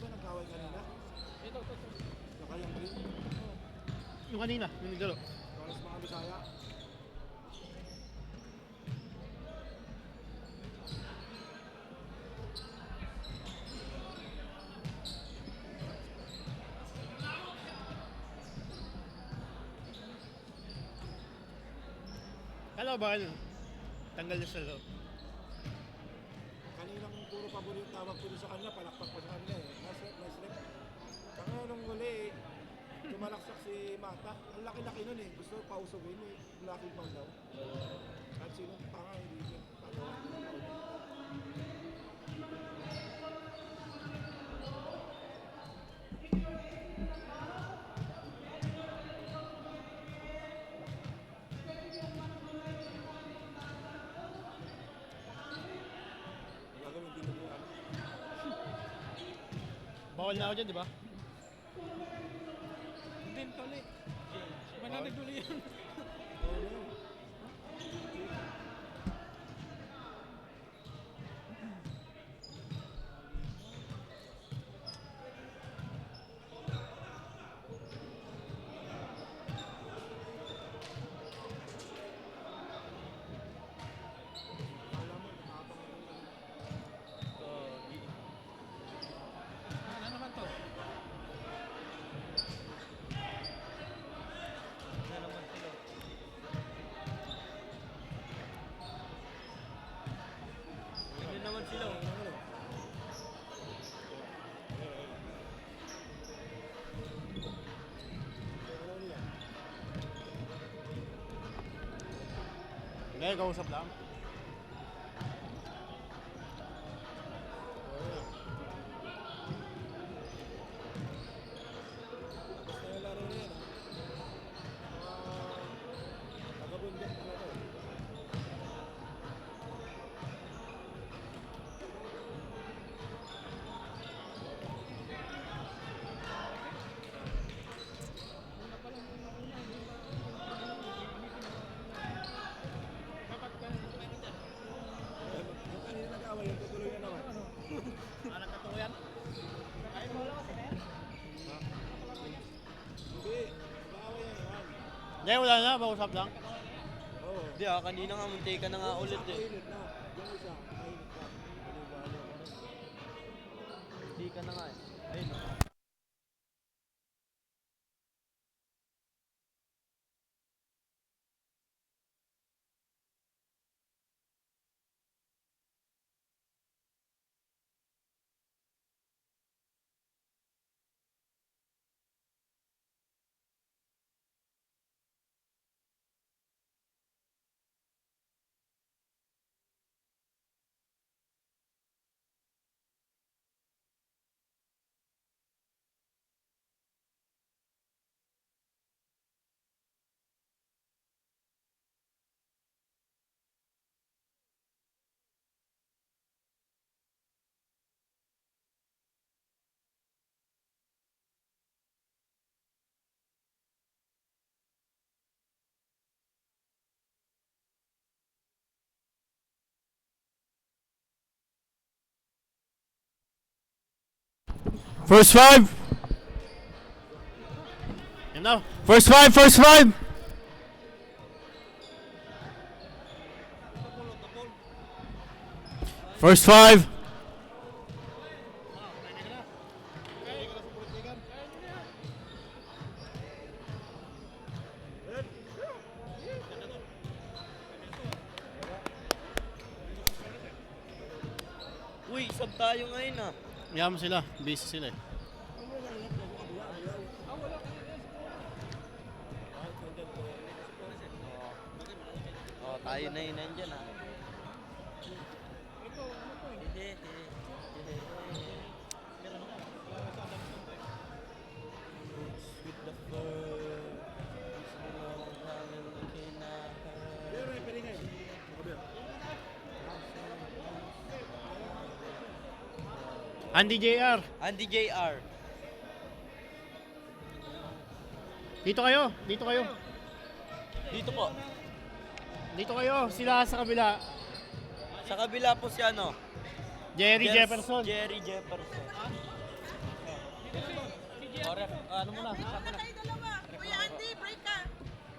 ba nag-away kanina? Ito. Saka yung green? Yung kanina, yung nagdalo. Pares mga Bisaya? Kala ko ba tanggal niya sa loob? Kaninang puro paborito tawag ko sa kanila, palakpak pa sa kanila eh. Nice rep. Kaya nung huli, tumalaksak si Mata. Ang laki-laki nun eh. Gusto pausugin eh. Laki pa daw. At sinong tanga, hindi siya. Gagawin din po ano. Bawal na ako dyan, di ba? Hindi, tali. Mananagduli yan. Oo na. Alam mo, nakapang Ano naman to? Ano naman sila? Hindi, kausap lang. Tapos na yung laro na yan. Tagabundak na to. Yung kanina nag-away, yung tutuloy na naman. Anak ka to yan? Hindi, nag-away na naman. Hindi, wala na. Kausap lang. Oo. Hindi kanina nga munti ka na nga ulit eh. Kainit na. Yung isa, kainit pa. Ano. Hindi ka na nga eh. Ayun. First five! Yan na. First five! First five! Uy, sab tayo ngayon ah. Yaman sila. Busy sila eh. Oh, tayo na yun nandyan ah. With the fur. Pero referee ngayon. Andy JR. Andy JR. Dito kayo. Dito po. Dito kayo. Sila sa kabila. Sa kabila po si ano? Jerry Jefferson. Jerry Jefferson. ref. Ano muna? Break muna kayo dalawa. Kuya Andy, break ka.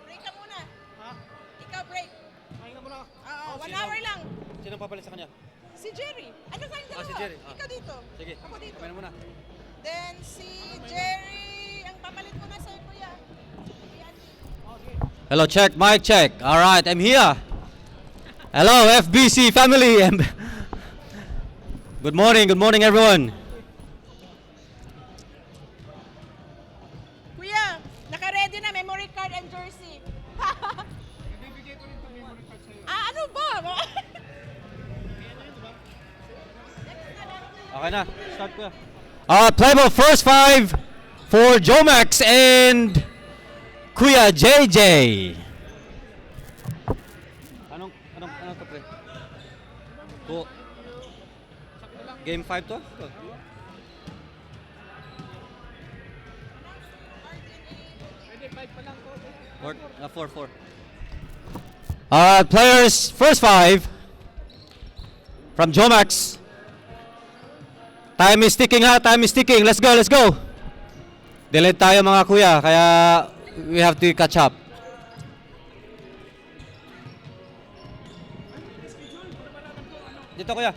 Break ka muna. Ha? Ikaw break. Pahinga muna ako. Oo, 1 hour lang. Sino papalit sa kanya? Si Jerry. Ano kayong dalawa? si Jerry. Ikaw dito. Sige. Ako dito. Kumain muna. Then si Jerry, ang papalit ko na sa'yo, kuya. Kuya Andy. Hello, check, mic check. All right, I'm here. Hello, FBC family. Good morning, everyone. Kuya, naka-ready na memory card and jersey. Bibigay ko rin ito memory card sa'yo. Ano ba? Okay na. Start ko. Playable first five for JOMAX and KUYA JJ. Anong to, pre? Game 5 to? Pwede, 5 pa lang to. 4. Players first five from JOMAX. Time is ticking ha, time is ticking. Let's go. Delayed tayo mga kuya, kaya we have to catch up. Dito, kuya.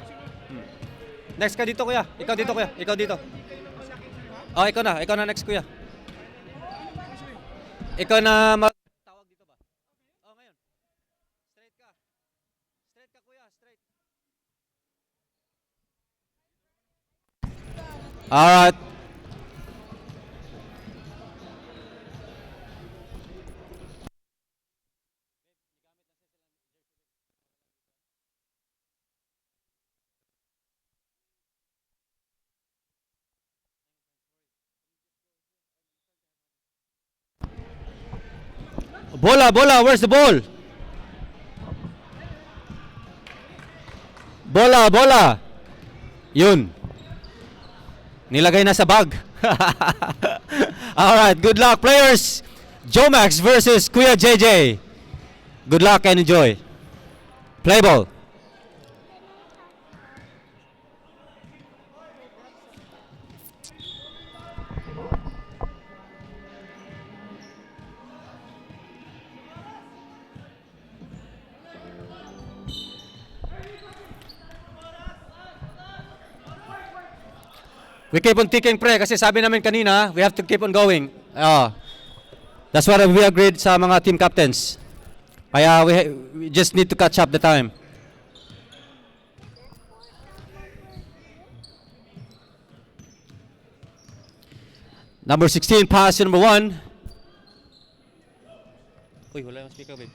Next ka dito, kuya. Ikaw dito, kuya. Ikaw dito. Oh, ikaw na next, kuya. Ikaw na tawag dito ba? Oh, ngayon. Straight ka, kuya. Straight. All right. Bola, where's the ball? Bola. Yun. Nilagay na sa bag. Alright, good luck players. JOMAX versus KUYA JJ. Good luck and enjoy. Play ball. We keep on ticking, pre, kasi sabi namin kanina, we have to keep on going. That's what we agreed sa mga team captains. Kaya we just need to catch up the time. Number 16, pass to number 1. Uy, wala yung speaker, babe.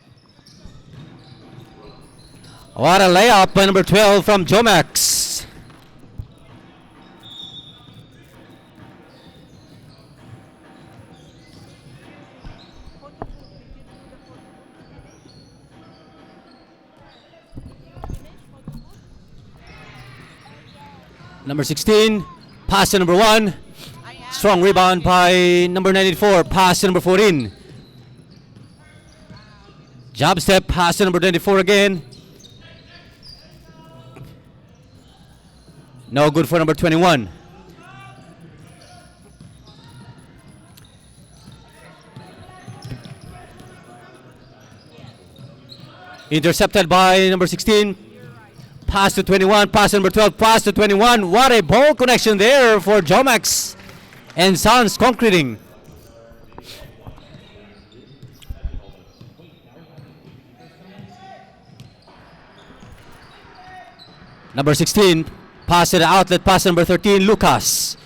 What a layup by number 12 from JOMAX. Number 16, pass to number 1. Strong rebound by number 94, pass to number 14. Jab step, pass to number 24 again. No good for number 21. Intercepted by number 16. Pass to 21, pass to number 12, pass to 21. What a ball connection there for JOMAX and Sons Concreting. Number 16, pass to the outlet, pass to number 13, Lucas.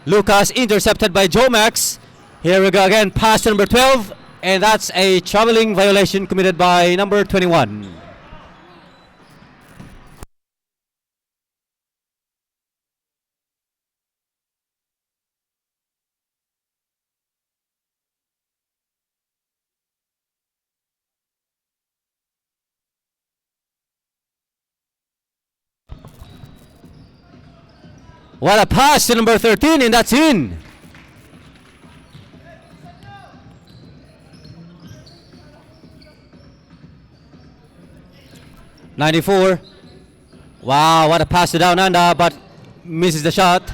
Lucas intercepted by JOMAX. Here we go again, pass to number 12, and that's a traveling violation committed by number 21. What a pass to number 13, and that's in. '94. Wow, what a pass to down under, but misses the shot.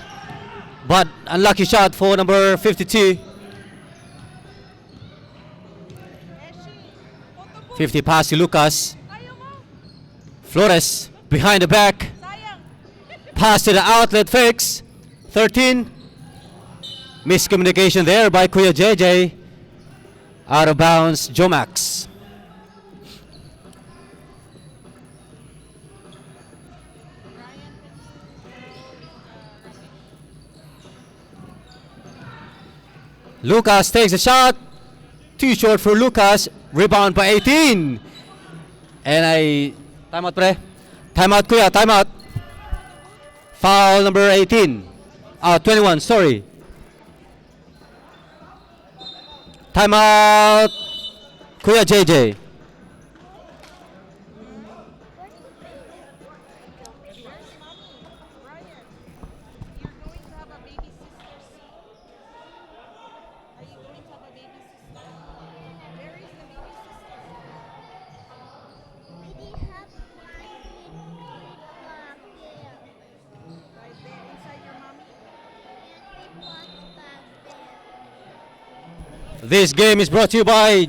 But unlucky shot for number 52. Eshi, photo po. 50 pass to Lucas. Ayaw mo. Flores behind the back. Sayang. Pass to the outlet fix. 13. Miscommunication there by Kuya JJ. Out of bounds, JOMAX. Lucas takes a shot. Too short for Lucas. Rebound by 18. And timeout pre. Timeout Kuya, timeout. Foul number 18. 21, sorry. Timeout Kuya JJ. Ryan, you're going to have a baby sister soon. Are you going to have a baby sister? Where is the baby sister? Right there inside your mommy. This game is brought to you by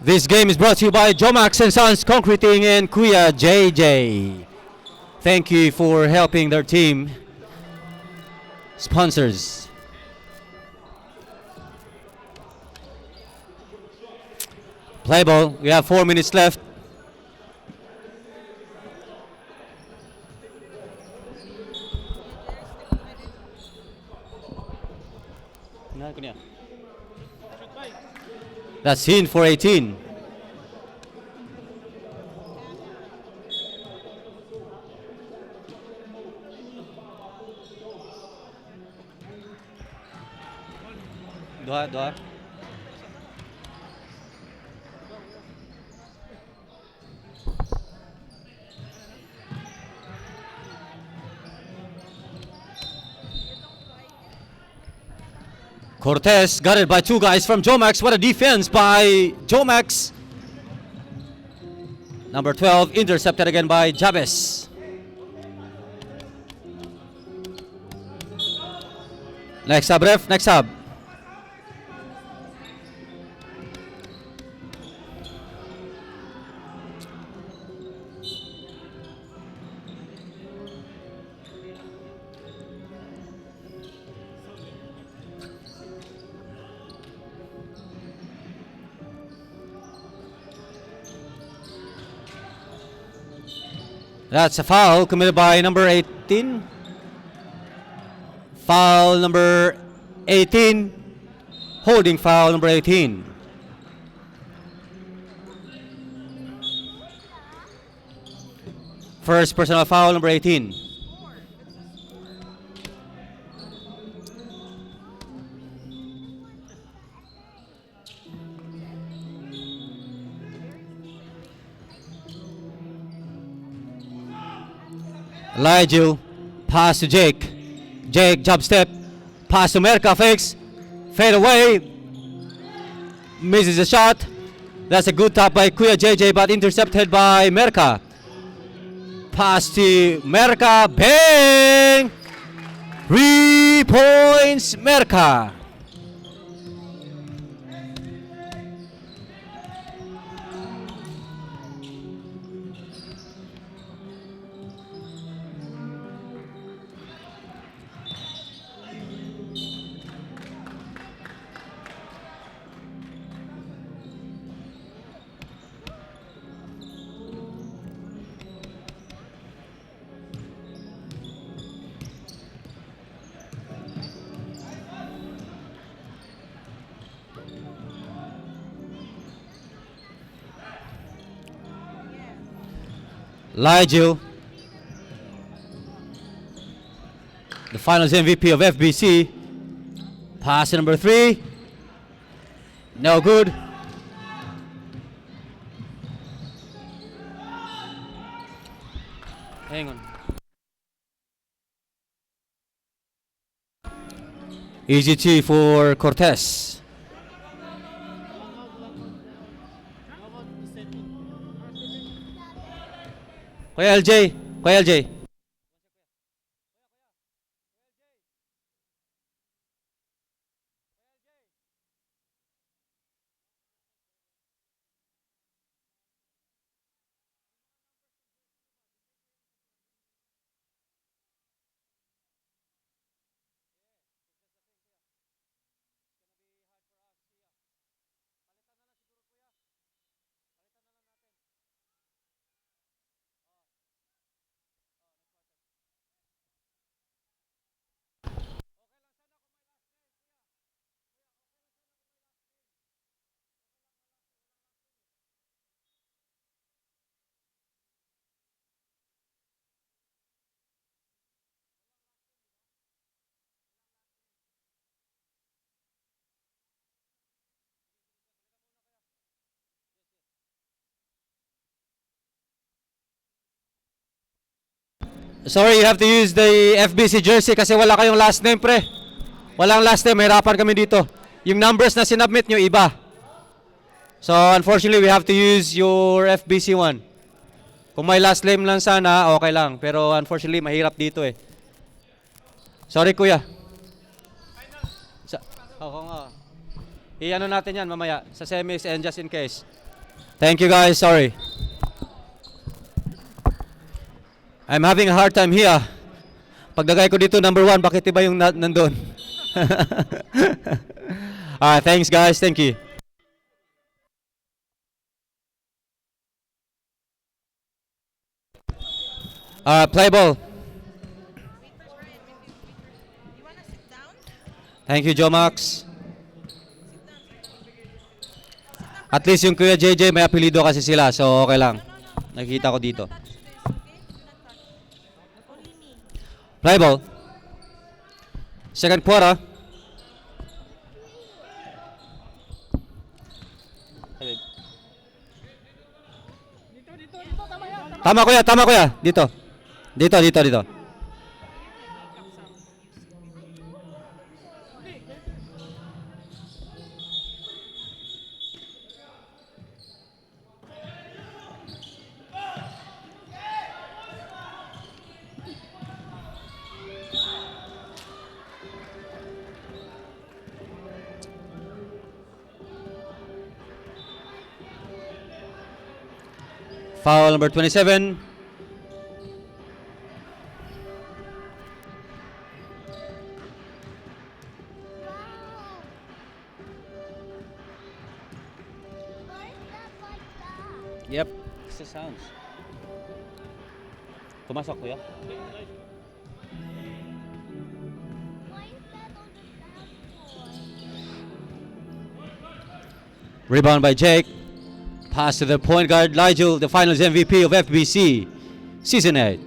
This game is brought to you by JOMAX and Sons Concreting and KUYA JJ. Thank you for helping their team. Sponsors. Play ball. We have 4 minutes left. That's in for 18. Dua. Cortez got it by two guys from JOMAX. What a defense by JOMAX. Number 12 intercepted again by Jabez. Next sub, ref. Next sub. That's a foul committed by number 18. Foul number 18. Holding foul number 18. First personal foul number 18. Ligel, pass to Jake. Jake, jump step. Pass to Merka, fakes. Fade away. Misses a shot. That's a good tap by Kuya JJ, but intercepted by Merka. Pass to Merka. Bang! 3 points, Merka. Ligel, the finals MVP of FBC. Pass to number 3. No good. Hang on. Easy T for Cortez. Kuya LJ, Kuya LJ. Sorry, you have to use the FBC jersey kasi wala kayong last name, pre. Walang last name, mahirapan kami dito. Yung numbers na sinubmit nyo, iba. So, unfortunately, we have to use your FBC one. Kung may last name lang sana, okay lang. Pero unfortunately, mahirap dito eh. Sorry, kuya. Oo nga. I-ano natin yan mamaya sa semis and just in case. Thank you guys, sorry. I'm having a hard time here. Pagdagay ko dito, number 1, bakit iba yung nandun? Thanks guys, thank you. Play ball. You wanna sit down? Thank you, JOMAX. At least yung Kuya JJ may apelido kasi sila, so okay lang. Nakikita ko dito. Touch this, okay? Do not touch. Only me. Play ball. Second quarter. Tama kuya. Dito. Dito. Foul number 27. Yep, it's the sounds. Pumasok kuya. Rebound by Jake. Pass to the point guard, Nigel, the finals MVP of FBC, Season 8.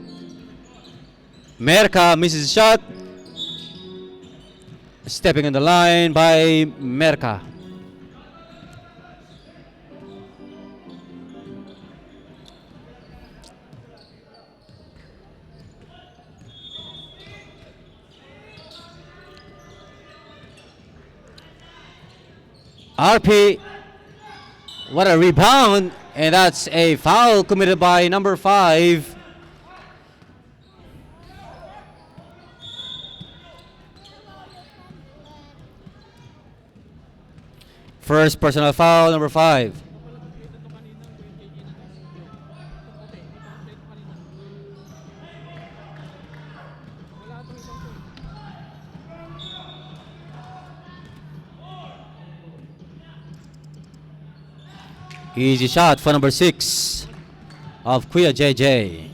Merka misses the shot. Stepping on the line by Merka. RP. What a rebound, and that's a foul committed by number 5. First personal foul, number 5. Easy shot for number 6 of KUYA JJ.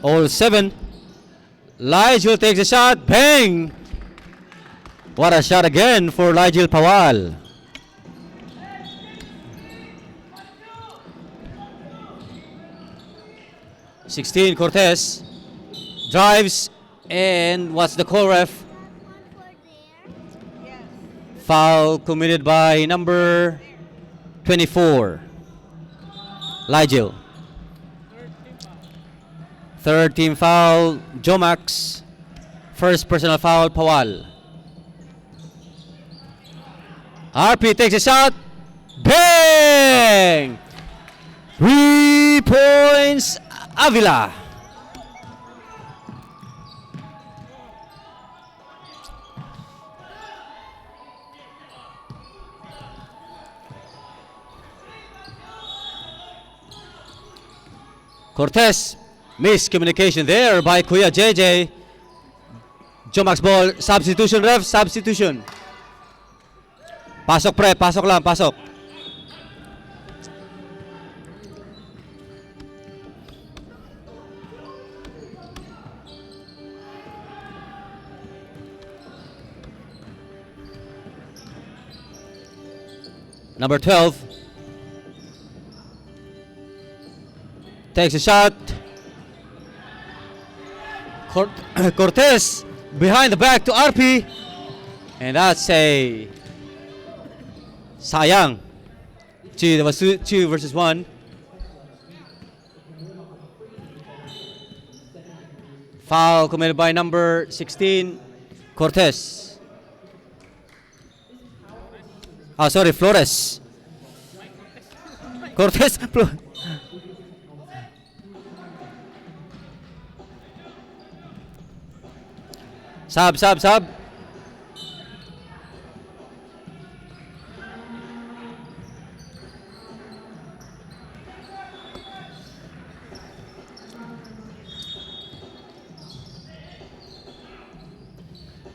All 7. Ligel takes a shot. Bang! What a shot again for Ligel Pawal. (16) Cortez drives, and what's the call, ref? Yes. Foul committed by number 24. Ligel. Third team foul, JOMAX. First personal foul, Pawal. RP takes a shot. Bang! 3 points, Avila. Cortez, miscommunication there by Kuya JJ. JOMAX ball, substitution ref, substitution. Pasok pre, pasok lang, pasok. Number 12 takes a shot. Cortez behind the back to RP, and that's a sayang. That was two versus one. Foul committed by number 16, Cortez. Oh, sorry, Flores. Cortez. Sub.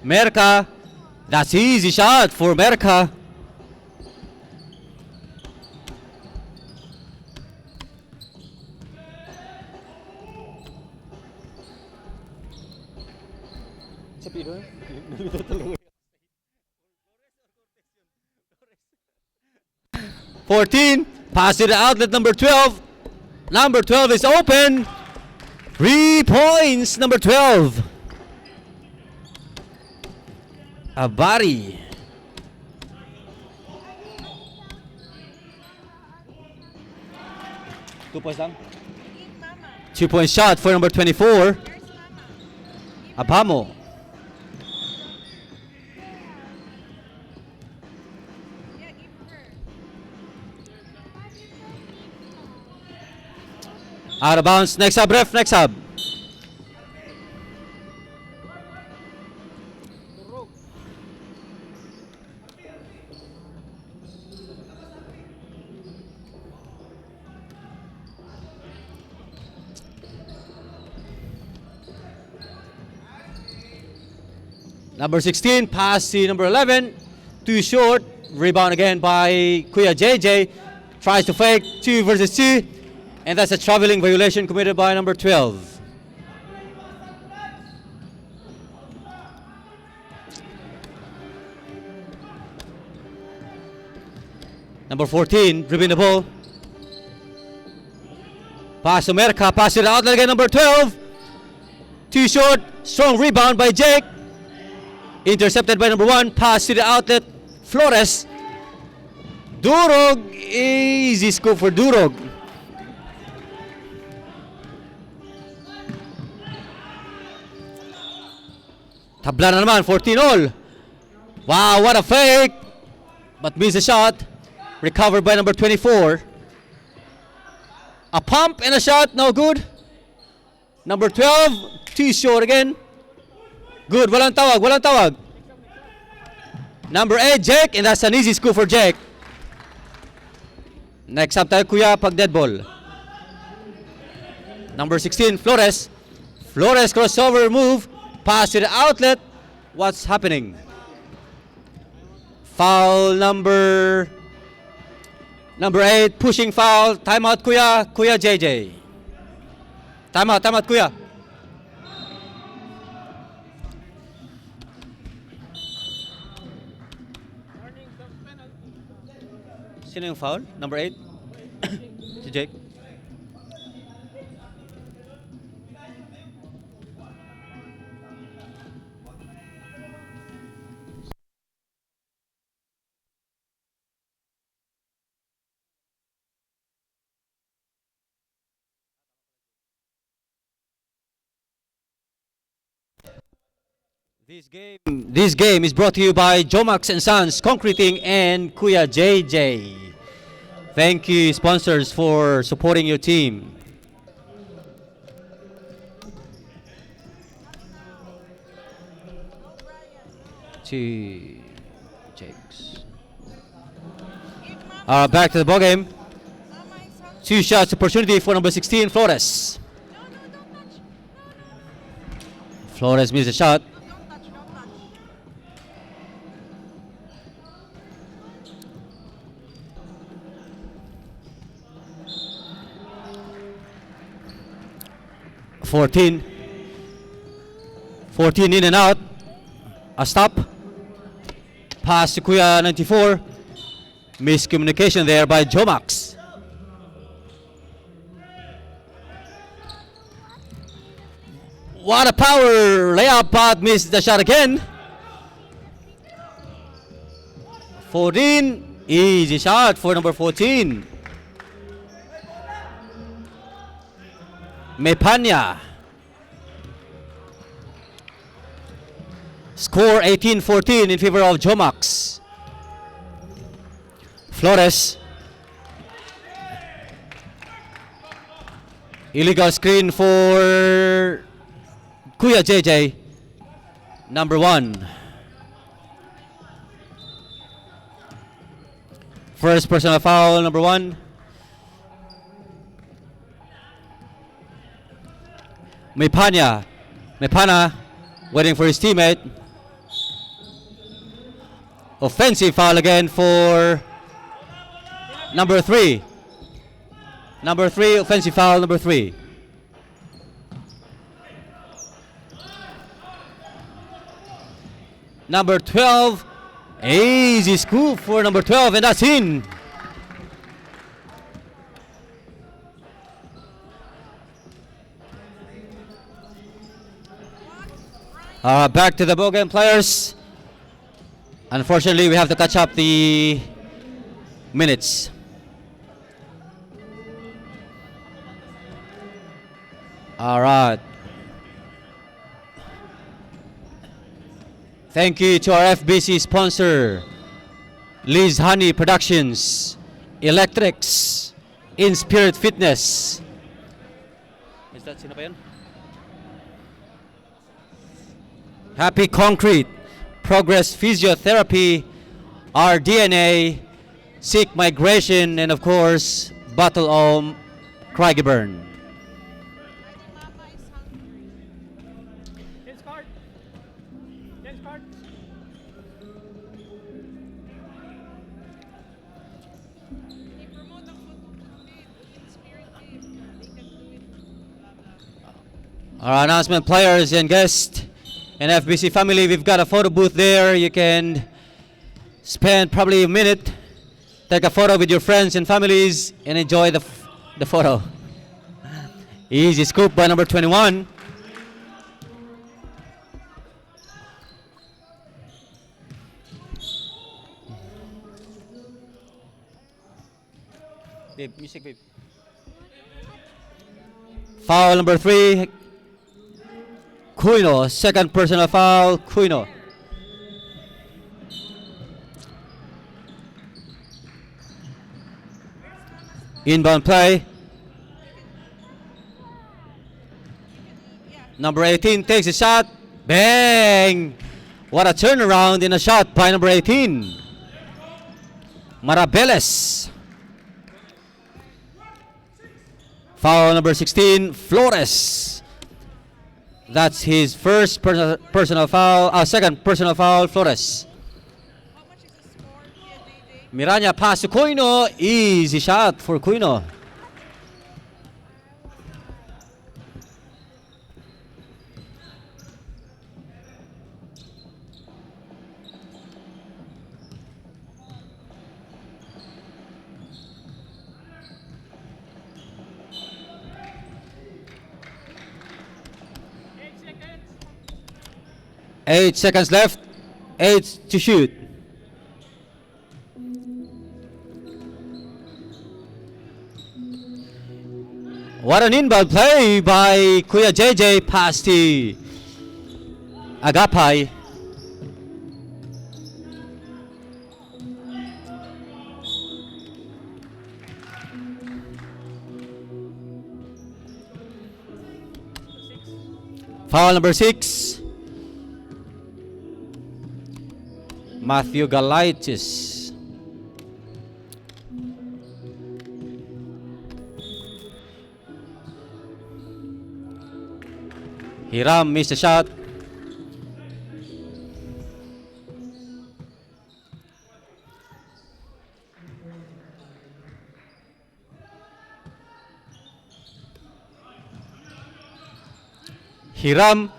Merca. That's easy shot for Merca. Pass to the outlet, number 12. Number 12 is open. 3 points, number 12. Abari. Two points lang. 2-point shot for number 24. Abamo. Out of bounds. Next sub, ref. Next sub. Number 16, pass to number 11. Too short. Rebound again by Kuya JJ. Tries to fake. 2 versus 2. And that's a traveling violation committed by number 12. Number 14, dribbling the ball. Pass to Merca. Pass to the outlet again, number 12. Too short. Strong rebound by Jake. Intercepted by number 1. Pass to the outlet. Flores. Durog. Easy scoop for Durog. Tabla na naman. 14 all. Wow, what a fake. But missed a shot. Recovered by number 24. A pump and a shot. No good. Number 12. Too short again. Good. Walang tawag. Walang tawag. Number 8, Jake. And that's an easy scoop for Jake. Next up tayo, Kuya, pag dead ball. Number 16, Flores. Flores crossover move. Pass to the outlet. What's happening? Foul number 8, pushing foul. Timeout, Kuya. Kuya JJ. Timeout, Kuya. Sino yung foul? Number 8? Si Jake. This game is brought to you by JOMAX and Sons Concreting and KUYA JJ. Thank you, sponsors, for supporting your team. Two Jakes. Back to the ball game. Two shots opportunity for number 16, Flores. Flores missed a shot. Don't touch, don't touch. 14 in and out. A stop. Pass to KUYA 94. Miscommunication there by JOMAX. What a power layup, but missed the shot again. 14. Easy shot for number 14. Mepanya. Score 18-14 in favor of JOMAX. Flores. Illegal screen for KUYA JJ. Number 1. First personal foul, number 1. Mepanya waiting for his teammate. Offensive foul again for number 3. Number 3, offensive foul, number 3. Number 12, easy scoop for number 12, and that's in. Back to the ball game, players. Unfortunately, we have to catch up the minutes. All right. Thank you to our FBC sponsor, Liz Honey Productions, Electrics, In Spirit Fitness. Is that sino ba yan? Happy Concrete, Progress Physiotherapy, Our DNA, Seek Migration, and of course, Battle Om, Craigieburn. Mama is hungry. Dance card. Dance card. They promote ang football team, in spirit team. They can do it. Blah, blah. Our announcement, players and guests and FBC family, we've got a photo booth there. You can spend probably a minute, take a photo with your friends and families, and enjoy the photo. Easy scoop by number 21. Babe, music, babe. Foul number 3. Kuino, second personal foul, Kuino. Inbound play. Number 18 takes a shot. Bang! What a turnaround in a shot by number 18. Marabeles. Foul number 16, Flores. That's his first personal foul, second personal foul, Flores. How much is the score, KUYA JJ? Miranya pass to Kuino. Easy shot for Kuino. Eight seconds left. 8 to shoot. What an inbound play by KUYA JJ, pass to Agapay. Foul number 6. Matthew Galaitis. Hiram missed a shot. Hiram,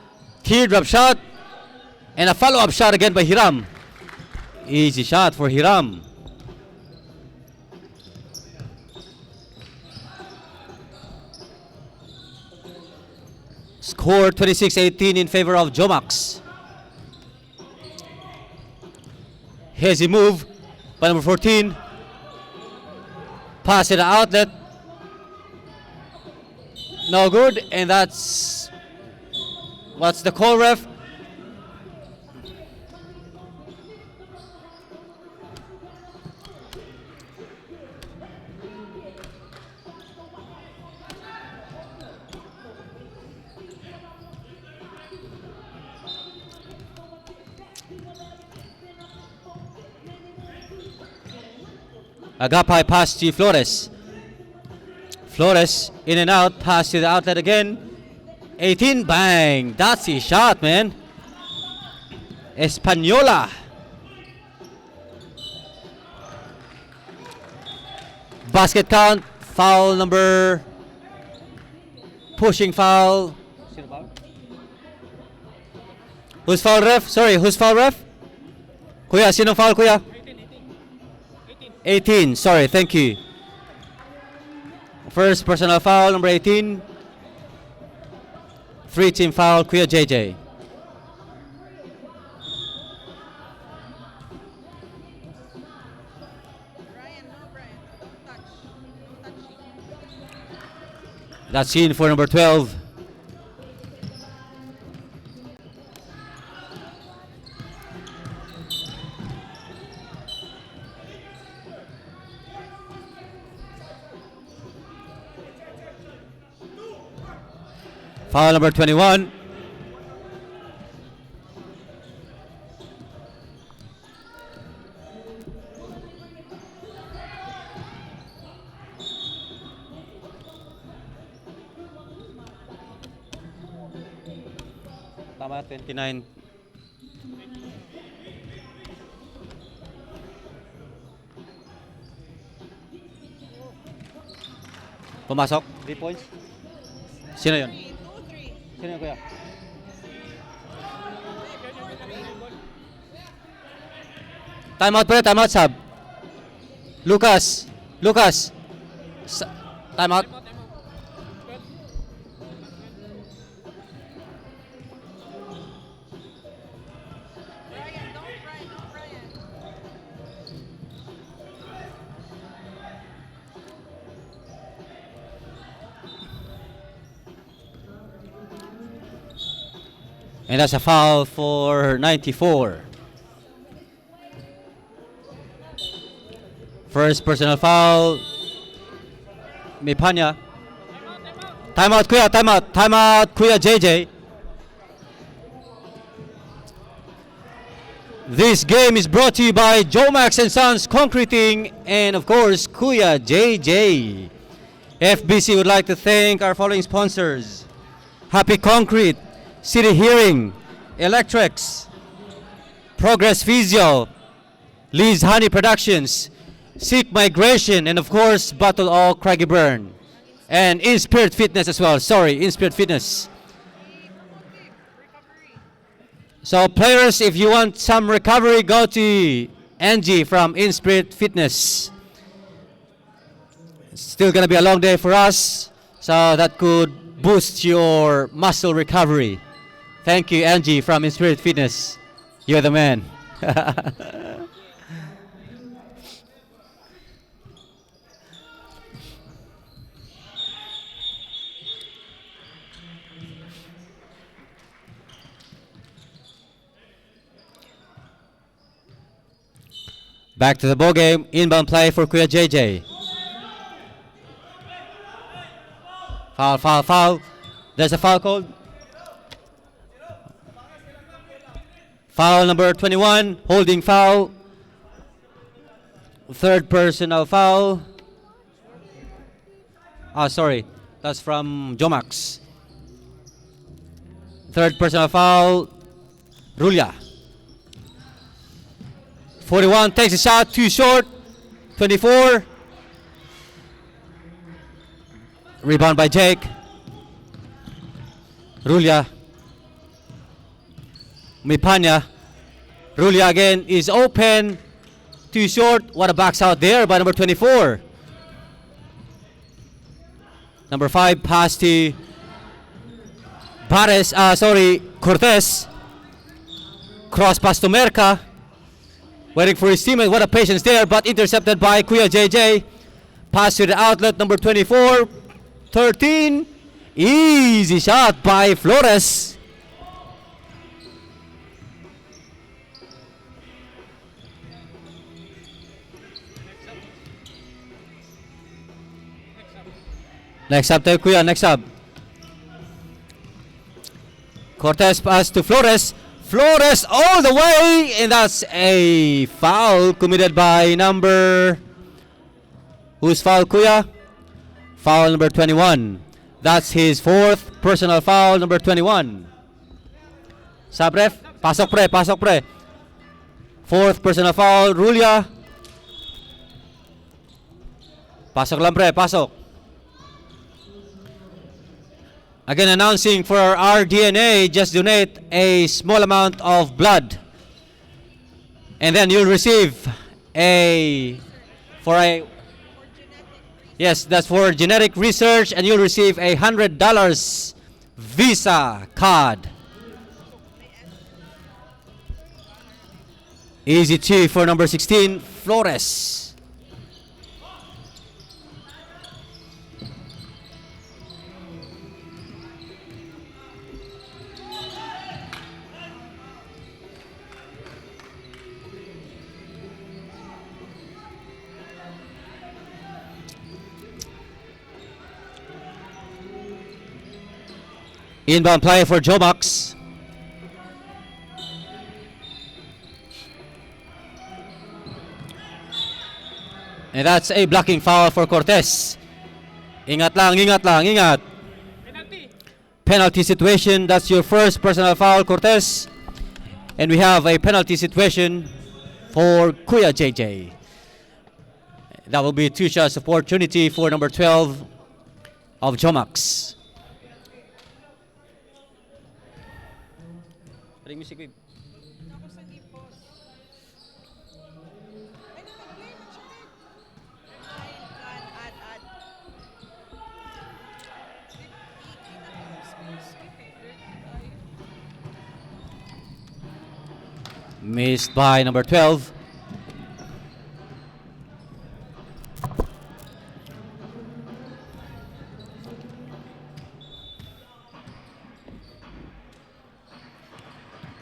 teardrop shot, and a follow-up shot again by Hiram. Easy shot for Hiram. Score 26-18 in favor of JOMAX. Hazy move by number 14. Pass it outlet. No good, and that's what's the call, ref? Agapay pass to Flores. Flores in and out, pass to the outlet again. 18, bang! That's his shot, man. Española. Basket count, foul number. Pushing foul. Who's foul, ref? Sorry, who's foul, ref? Kuya, sinong foul, kuya? 18, sorry, thank you. First personal foul, number 18. 3-team foul, KUYA JJ. Brian, no, Brian. Don't touch. Don't touch. That's in for number 12. Foul number 21. Tama, 29. Pumasok? 3 points? Sino yun? 3, 2, 3. Sino yun, kuya? Timeout pala, timeout sub. Lucas. Lucas. Timeout. Brian, don't Brian, no Brian. And that's a foul for 94. First personal foul. Mipanya. Timeout, Kuya. Timeout. Timeout, Kuya JJ. This game is brought to you by JOMAX and Sons Concreting and, of course, KUYA JJ. FBC would like to thank our following sponsors: Happy Concrete, City Hearing, Electrics, Progress Physio, Lee's Honey Productions, Seek Migration, and of course, Battle All Craggy Burn. And In Spirit Fitness as well. Sorry, In Spirit Fitness. So players, if you want some recovery, go to Angie from In Spirit Fitness. It's still gonna be a long day for us, so that could boost your muscle recovery. Thank you, Angie from In Spirit Fitness. You're the man. Back to the ball game. Inbound play for KUYA JJ. Foul, foul, foul. There's a foul called. Foul number 21, holding foul. Third personal foul. Sorry, that's from JOMAX. Third personal foul, Rulia. 41 takes a shot, too short. 24. Rebound by Jake. Rulia. Mipanya. Rulia again is open. Too short. What a box out there by number 24. Number 5 pass to Cortez. Cross pass to Merca. Waiting for his teammate. What a patience there, but intercepted by Kuya JJ. Pass to the outlet, number 24. 13. Easy shot by Flores. Next up tayo, Kuya. Next up. Cortez pass to Flores. Flores all the way, and that's a foul committed by number... Who's foul, Kuya? Foul number 21. That's his fourth personal foul, number 21. Sabref, pasok pre, pasok pre. Fourth personal foul, Rulia. Pasok lang pre, pasok. Again, announcing for our DNA, just donate a small amount of blood. And then you'll receive yes, that's for genetic research, and you'll receive a $100 Visa card. Easy two for number 16, Flores. Inbound play for JOMAX. And that's a blocking foul for Cortez. Ingat lang, ingat lang, ingat. Penalty. Penalty situation. That's your first personal foul, Cortez. And we have a penalty situation for Kuya JJ. That will be a two shots opportunity for number 12 of JOMAX. Ako sa deep post. Ay, nag-play na siya rin. I can add. Missed by number 12.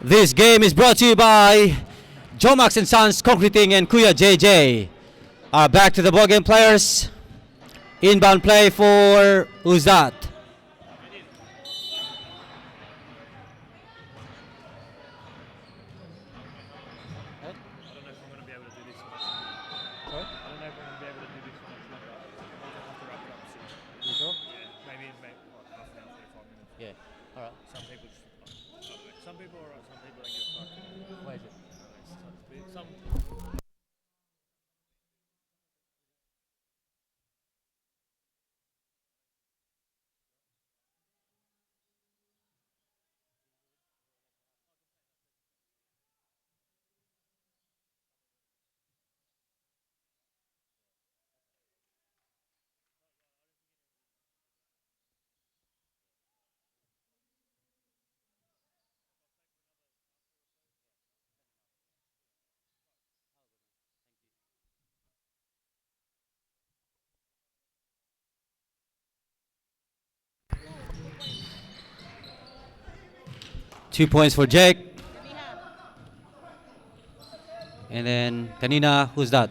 This game is brought to you by JOMAX and Sons Concreting and Kuya JJ. Back to the ball game, players. Inbound play for who's that? Yeah. All right. Some people are right, some people don't give a fuck. Why is it? Some Two points for Jake. And then Kanina, who's that?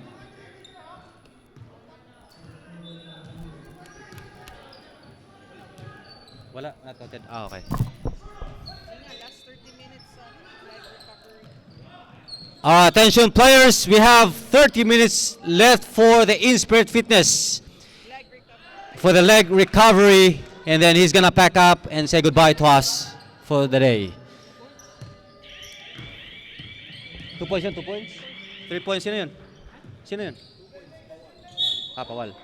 Wala, not counted. Ah, okay. Last 30 minutes live recovery. Attention players, we have 30 minutes left for the in-spirit fitness, Leg recovery. for the leg recovery, and then he's gonna pack up and say goodbye to us for the day. 2 points yun, 2 points? 3 points, sino yun? Sino yun? Pawal.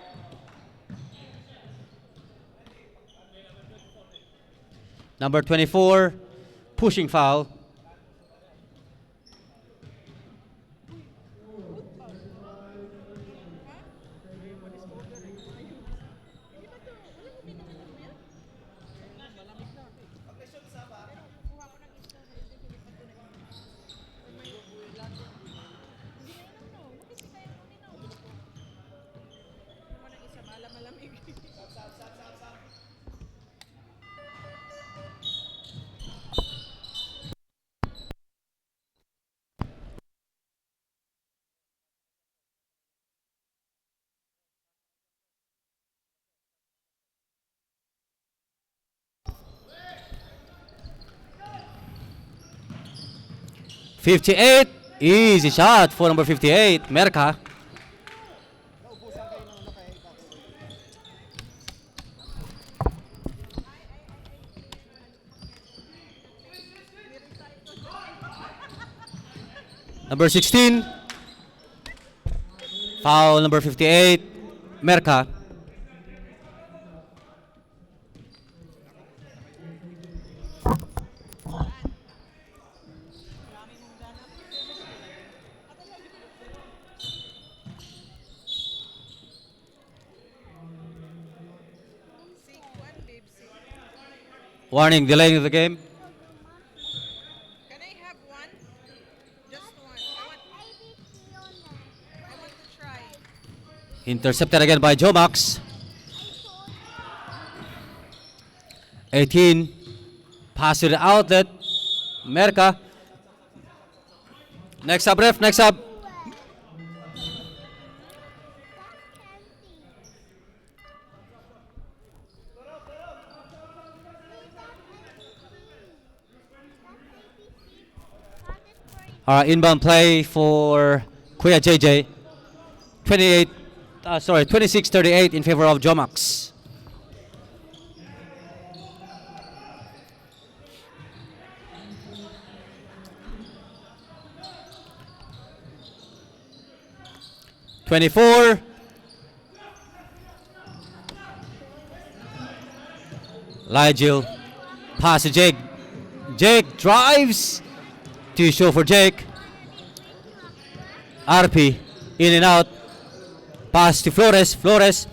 Number 24, pushing foul. Malamig. 58, easy shot for number 58, Merka. Number 16, foul number 58, Merka. Sick one, babe. Sick. Warning, delaying of the game. Can I have one? Just one. I want to try. Intercepted again by JOMAX. 18, pass to the outlet, Merka. Next up, ref, next up. Inbound play for KUYA JJ. 26-38 in favor of JOMAX. Ligel, pass to Jake. Jake drives to show for Jake. RP in and out. Pass to Flores. Flores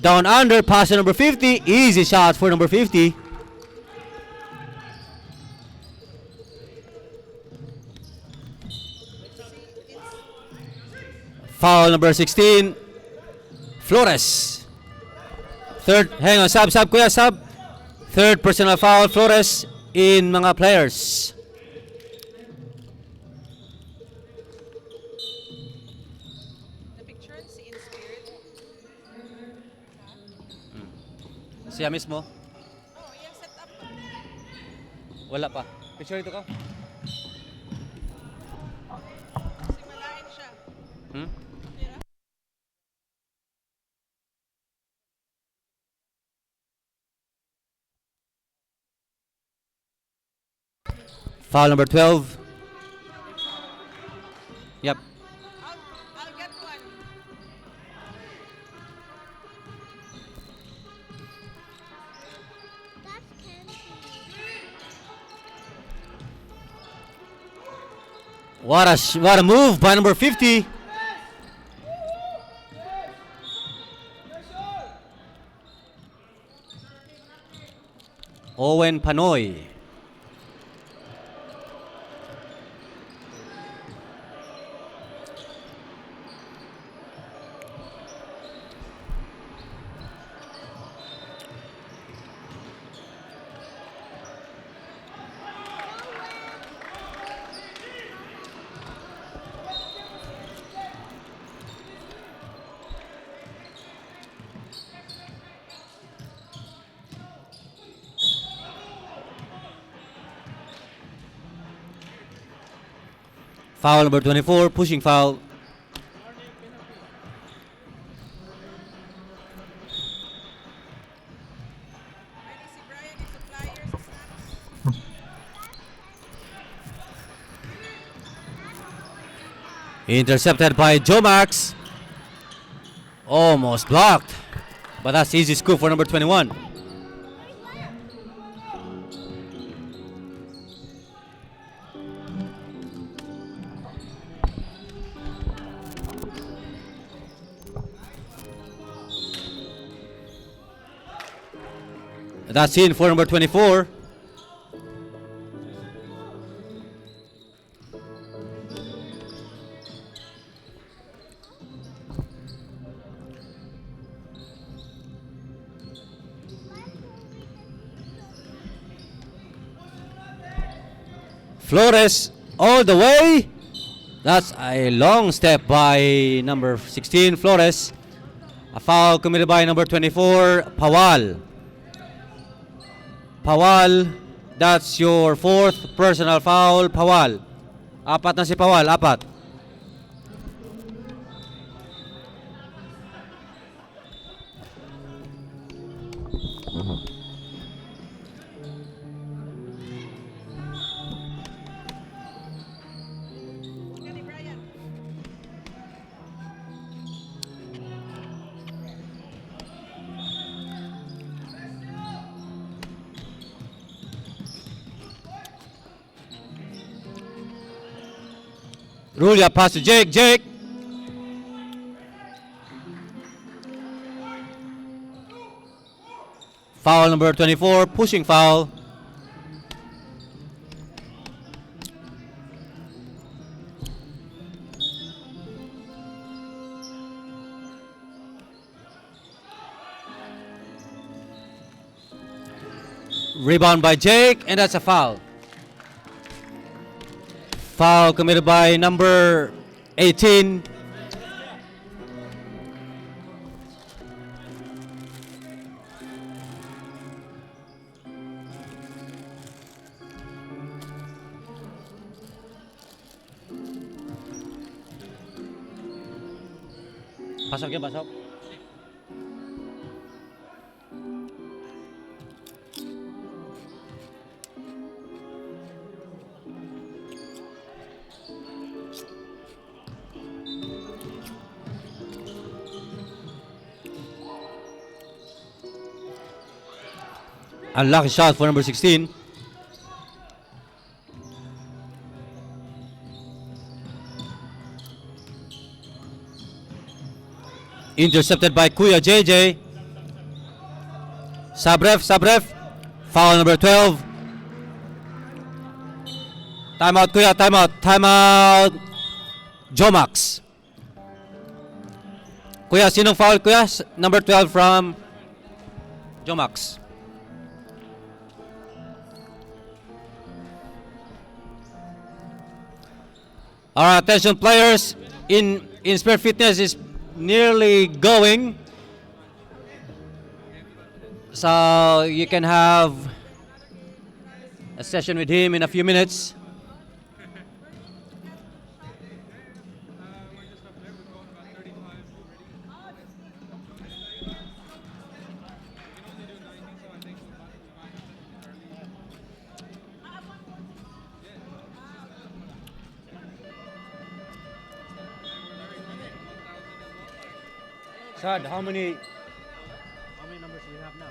down under. Pass to number 50. Easy shot for number 50. Foul number 16. Flores. Third, hang on, sub, kuya, sub. Third personal foul, Flores, in mga players. The picture si in spirit. Siya mismo? Oh, yeah, set up. Wala pa. Picture ito ka? Kasi malain siya. Hmm? Foul number 12. Yep. I'll get one. What a move by number 50. Owen Panoy. Foul number 24, pushing foul. Ready si Brian yung supplier sa snacks. Intercepted by JOMAX. Almost blocked. But that's easy scoop for number 21. That's in for number 24. Flores all the way. That's a long step by number 16, Flores. A foul committed by number 24, Pawal. Pawal, that's your fourth personal foul, Pawal. Apat na si Pawal, apat. Ika ni Brian. Rulia pass to Jake, Jake. Foul number 24, pushing foul. Rebound by Jake, and that's a foul. Foul committed by number 18. Pasok yan, pasok. Unlucky shot for number 16. Intercepted by KUYA JJ. Sabref, Sabref. Foul number 12. Timeout KUYA, timeout. Timeout. JOMAX. KUYA, sinong foul KUYA? Number 12 from JOMAX. Our attention players, in Spirit Fitness is nearly going, so you can have a session with him in a few minutes. Sad, how many numbers do we have now?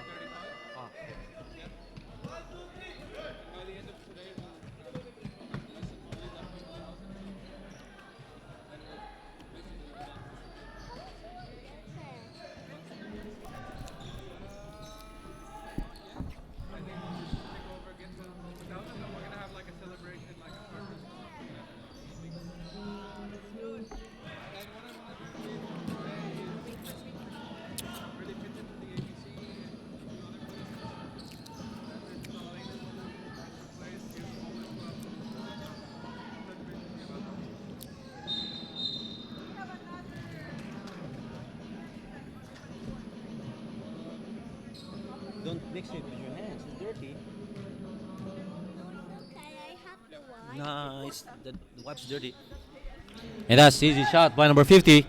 Don't mix it with your hands, it's dirty. Can I have the white? Nice. The wipes dirty. And that's easy shot by number 50.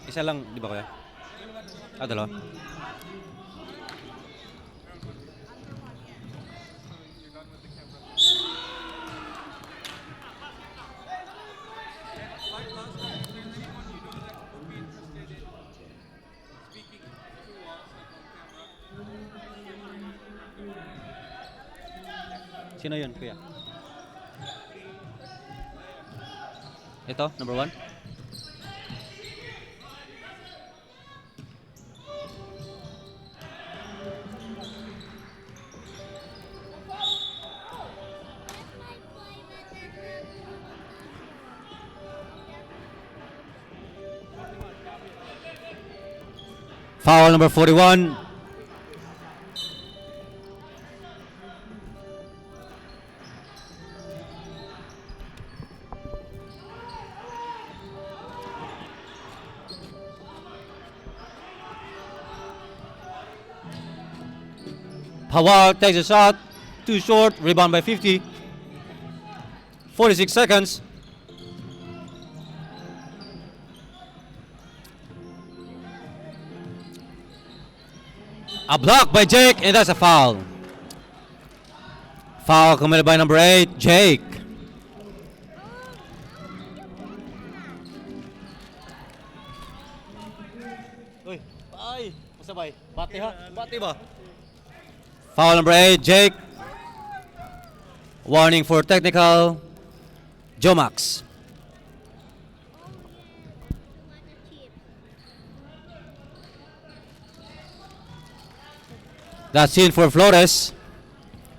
Isa lang, di ba kuya? Dalawa. Sino yun, kuya? Ito, number 1. Foul number 41. Pawal takes a shot. Too short. Rebound by 50. 46 seconds. A block by Jake, and that's a foul. Foul committed by number 8, Jake. Uy, ay, masabay. Bati ha? Bati ba? Foul number 8, Jake. Warning for technical. JOMAX. That's in for Flores.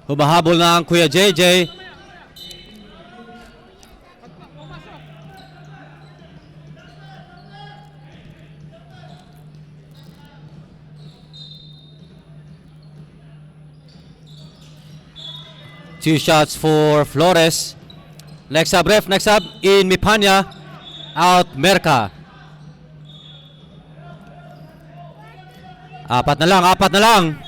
Humahabol na ang Kuya JJ. Two shots for Flores. Next up, ref. Next up, in Mipanya. Out Merca. Apat na lang.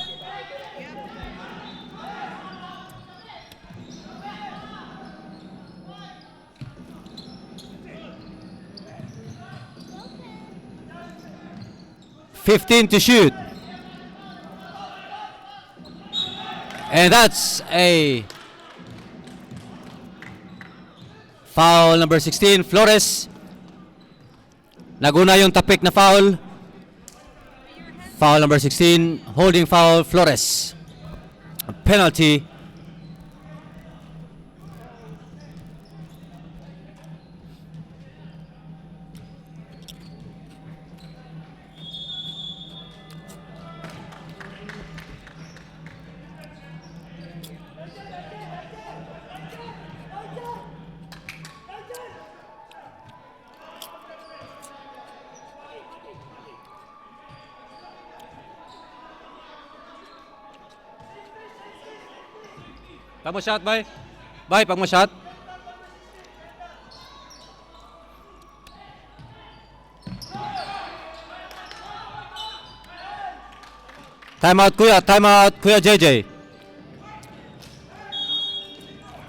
15 to shoot. And that's a foul number 16, Flores. Naguna yung tapik na foul. Foul number 16, holding foul, Flores. A penalty. Pag mo shot, bay. Bay, pag mo shot. Time out, Kuya JJ.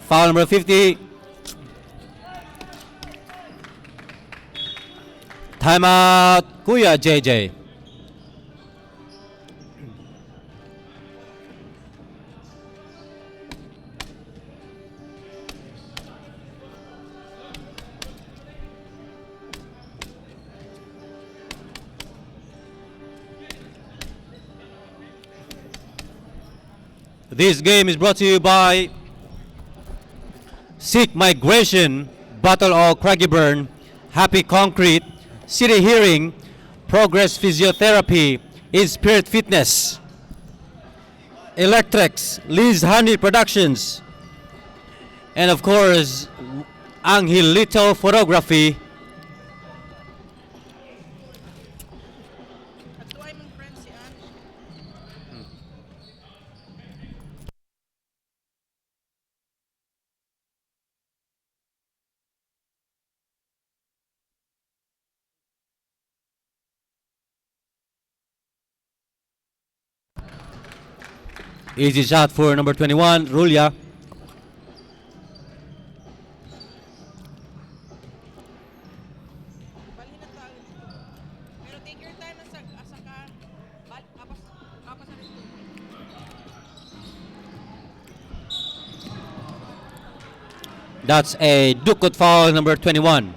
Foul number 50. Time out, Kuya JJ. This game is brought to you by Seek Migration, Battle of Craigieburn, Happy Concrete, City Hearing, Progress Physiotherapy, Spirit Fitness, Electrics, Liz Honey Productions, and of course, Angelito Photography. Easy shot for number 21, Rulia. Balhin na tayo. Pero take your time na sa ka. Kapas na rin. That's a Dukot foul, number 21.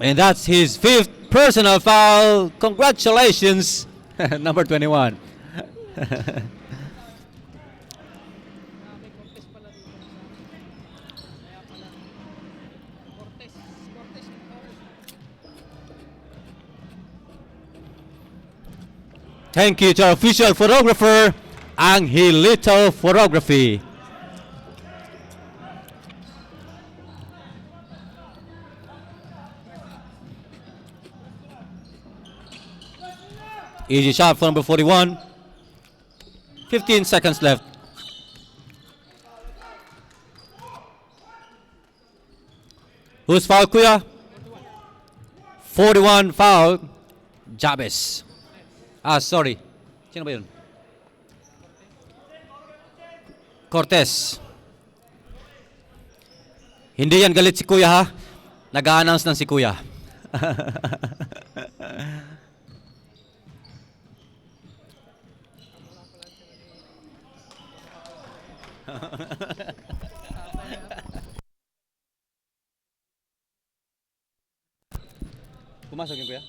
And that's his 5th personal foul. Congratulations, number 21. Thank you to our official photographer, Angelito Photography. Easy shot for number 41. 15 seconds left. Who's foul, Kuya? 41 foul. Jabez. Sorry. Sino ba yun? Cortez. Hindi yan galit si Kuya, ha? Nag-a-announce ng si Kuya. Pumasok yun, Kuya?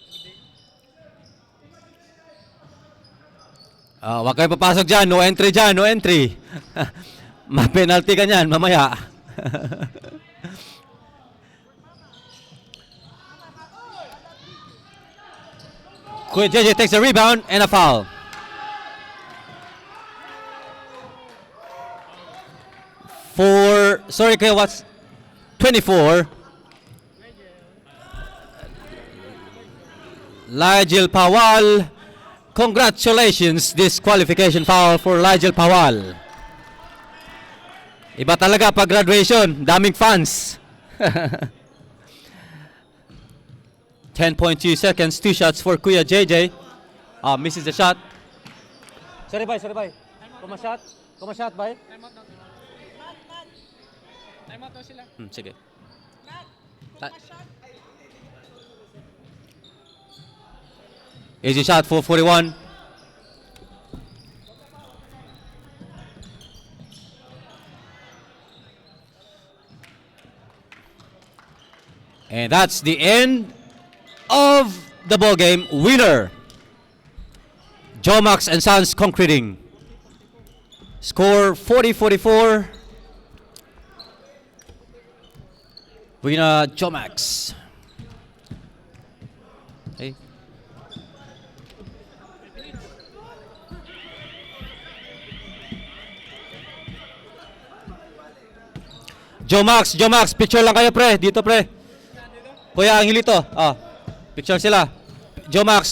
Huwag kayo papasok dyan. No entry dyan. No entry. Ma-penalty ka niyan mamaya. Kuya JJ takes a rebound and a foul. Sorry, Kuya, what's 24? Ligel Pawal. Congratulations, disqualification foul for Ligel Pawal. Iba talaga pag graduation, daming fans. 10.2 seconds, 2 shots for Kuya JJ. Misses the shot. Sorry, bye. Kuma shot, bye. Time out daw sila. Sige. Matt, shot. Easy shot for 41. And that's the end of the ball game. Winner, JOMAX and Sons Concreting. Score 40-44. Winner, JOMAX. Hey. JOMAX, picture lang kayo, pre. Dito, pre. Kuya Angelito. Picture sila. JOMAX.